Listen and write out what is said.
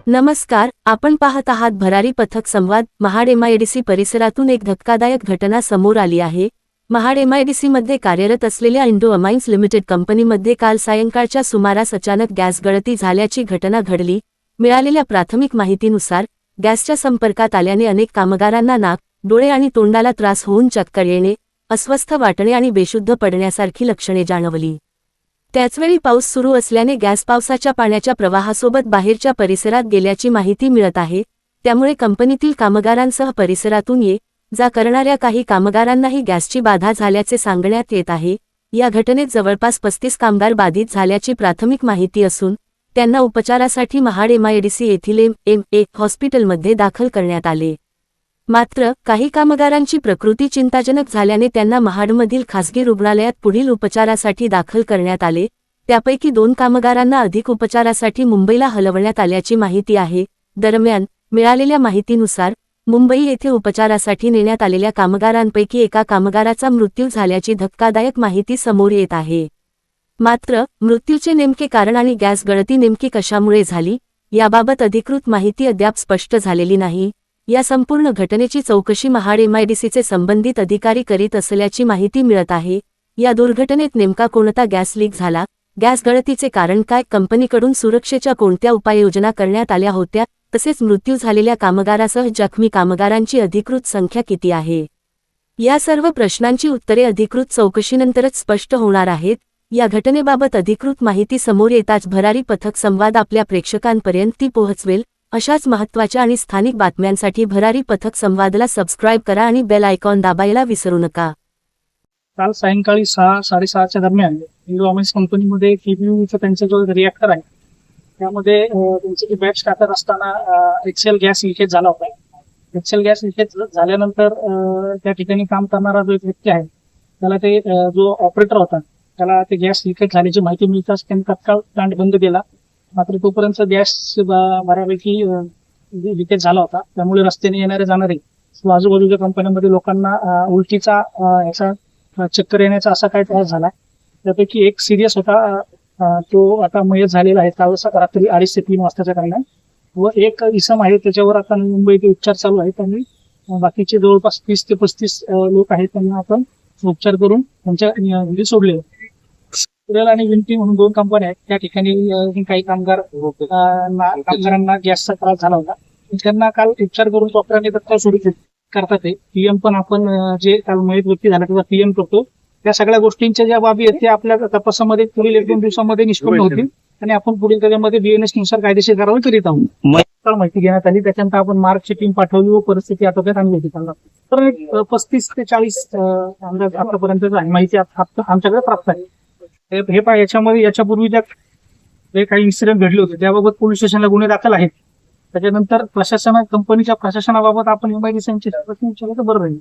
नमस्कार, आपण पाहत आहात भरारी पथक संवाद. महाड एमआयडीसी परिसरातून एक धक्कादायक घटना समोर आली आहे. महाड एमआयडीसीमध्ये कार्यरत असलेल्या इंडो अमाइन्स लिमिटेड कंपनीमध्ये काल सायंकाळच्या सुमारास अचानक गॅस गळती झाल्याची घटना घडली. मिळालेल्या प्राथमिक माहितीनुसार गॅसच्या संपर्कात आल्याने अनेक कामगारांना नाक, डोळे आणि तोंडाला त्रास होऊन चक्कर येणे, अस्वस्थ वाटणे आणि बेशुद्ध पडण्यासारखी लक्षणे जाणवली. त्याचवेळी पाऊस सुरू असल्याने गॅस पावसाच्या पाण्याच्या प्रवाहासोबत बाहेरच्या परिसरात गेल्याची माहिती मिळत आहे. त्यामुळे कंपनीतील कामगारांसह परिसरातून ये-जा करणाऱ्या काही कामगारांनाही गॅसची बाधा झाल्याचे सांगण्यात येत आहे. या घटनेत जवळपास 35 कामगार बाधित झाल्याची प्राथमिक माहिती असून त्यांना उपचारासाठी महाड एमआयडीसी येथील एम.ए. हॉस्पिटलमध्ये दाखल करण्यात आले. मात्र काही कामगारांची प्रकृती चिंताजनक झाल्याने त्यांना महाडमधील खासगी रुग्णालयात पुढील उपचारासाठी दाखल करण्यात आले. त्यापैकी 2 कामगारांना अधिक उपचारासाठी मुंबईला हलवण्यात आल्याची माहिती आहे. दरम्यान मिळालेल्या माहितीनुसार मुंबई येथे उपचारासाठी नेण्यात आलेल्या कामगारांपैकी एका कामगाराचा मृत्यू झाल्याची धक्कादायक माहिती समोर येत आहे. मात्र मृत्यूचे नेमके कारण आणि गॅस गळती नेमकी कशामुळे झाली याबाबत अधिकृत माहिती अद्याप स्पष्ट झालेली नाही. या संपूर्ण घटनेची चौकशी महाड एमआयडीसीचे संबंधित अधिकारी करीत असल्याची माहिती मिळत आहे. या दुर्घटनेत नेमका कोणता गॅस लीक झाला, गॅस गळतीचे कारण काय, कंपनीकडून सुरक्षेच्या कोणत्या उपाययोजना करण्यात आल्या होत्या, तसेच मृत्यू झालेल्या कामगारासह जखमी कामगारांची अधिकृत संख्या किती आहे, या सर्व प्रश्नांची उत्तरे अधिकृत चौकशीनंतरच स्पष्ट होणार आहेत. या घटनेबाबत अधिकृत माहिती समोर येताच भरारी पथक संवाद आपल्या प्रेक्षकांपर्यंत ती पोहोचवेल. अशाच महत्त्वाच्या आणि स्थानिक बातम्यांसाठी भरारी पथक संवादला सबस्क्राईब करा आणि बेल आयकॉन दाबायला विसरू नका. काल सायंकाळी 6-6:30च्या दरम्यान इंडो अमाइन्स कंपनीमध्ये केबीयूचा त्यांचा जो रिॲक्टर आहे त्यामध्ये त्यांची बॅच टाकत असताना एक्सेल गॅस लिकेज झाला होता. एक्सेल गॅस लिकेज झाल्यानंतर त्या ठिकाणी काम करणारा जो एक व्यक्ती आहे त्याला ते जो ऑपरेटर होता त्याला ते गॅस लिकेज झाल्याची माहिती मिळताच त्यांनी तत्काळ प्लांट बंद केला. मात्र तोपर्यंत गॅस बऱ्यापैकी लिकेज झाला होता. त्यामुळे रस्त्याने येणारे जाणारे आजूबाजूच्या कंपन्यांमध्ये लोकांना उलटीचा याचा चक्कर येण्याचा असा काही त्रास झाला. त्यापैकी एक सिरियस होता, तो आता मयत झालेला आहे काल रात्री 2:30 ते 3 वाजताच्या दरम्यान. व एक इसम आहे त्याच्यावर आता मुंबई इथे उपचार चालू आहेत. आणि बाकीचे जवळपास 30 ते 35 लोक आहेत त्यांना आपण उपचार करून त्यांच्या घरी सोडले. सुरेल आणि विनती म्हणून 2 कंपन्या आहेत त्या ठिकाणी काही कामगारांना गॅसचा त्रास झाला होता. त्यांना काल उपचार करून डॉक्टरांनी तत्काळ सोडून करतात. पीएम पण आपण जे काल मयत व्यक्ती झाला त्याचा पीएम करतो. त्या सगळ्या गोष्टींच्या ज्या बाबी आहेत त्या आपल्या तपासामध्ये पुढील 1-2 दिवसामध्ये निष्पन्न होतील आणि आपण पुढील त्याच्यामध्ये बीएनएस नुसार कायदेशीर कारवाई करीत आहोत. माहिती घेण्यात आली, त्याच्यानंतर आपण मार्चची टीम पाठवली व परिस्थिती आटोक्यात आणली होती. तर 35 ते 40 अंदाज आतापर्यंत माहिती आमच्याकडे प्राप्त आहे. हे पहा, याच्यापूर्वी जे काही इन्सिडेंट घडले होते त्याबाबत पोलीस स्टेशनला गुन्हे दाखल आहेत. त्याच्यानंतर कंपनीच्या प्रशासनाबाबत आपण एमआयडीसी बरं राहील.